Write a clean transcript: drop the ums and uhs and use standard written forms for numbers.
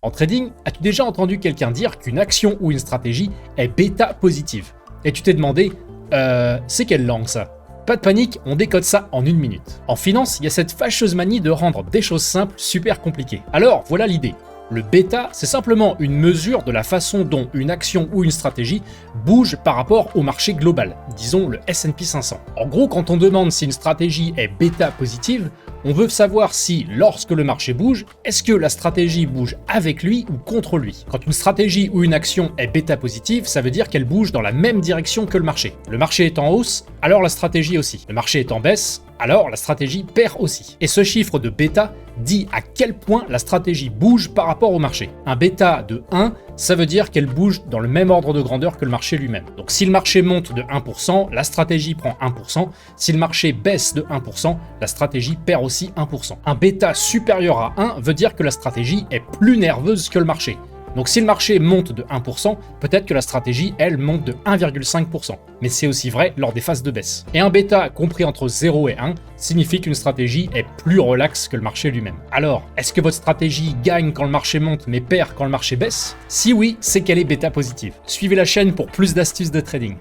En trading, as-tu déjà entendu quelqu'un dire qu'une action ou une stratégie est bêta positive? Et tu t'es demandé, c'est quelle langue ça? Pas de panique, on décode ça en 1 minute. En finance, il y a cette fâcheuse manie de rendre des choses simples super compliquées. Alors, voilà l'idée. Le bêta, c'est simplement une mesure de la façon dont une action ou une stratégie bouge par rapport au marché global, disons le S&P 500. En gros, quand on demande si une stratégie est bêta positive, on veut savoir si, lorsque le marché bouge, est-ce que la stratégie bouge avec lui ou contre lui. Quand une stratégie ou une action est bêta positive, ça veut dire qu'elle bouge dans la même direction que le marché. Le marché est en hausse, alors la stratégie aussi. Le marché est en baisse, alors la stratégie perd aussi. Et ce chiffre de bêta dit à quel point la stratégie bouge par rapport au marché. Un bêta de 1, ça veut dire qu'elle bouge dans le même ordre de grandeur que le marché lui-même. Donc si le marché monte de 1%, la stratégie prend 1%. Si le marché baisse de 1%, la stratégie perd aussi 1%. Un bêta supérieur à 1 veut dire que la stratégie est plus nerveuse que le marché. Donc si le marché monte de 1%, peut-être que la stratégie, elle, monte de 1,5%. Mais c'est aussi vrai lors des phases de baisse. Et un bêta compris entre 0 et 1 signifie qu'une stratégie est plus relaxe que le marché lui-même. Alors, est-ce que votre stratégie gagne quand le marché monte mais perd quand le marché baisse? Si oui, c'est qu'elle est bêta positive. Suivez la chaîne pour plus d'astuces de trading.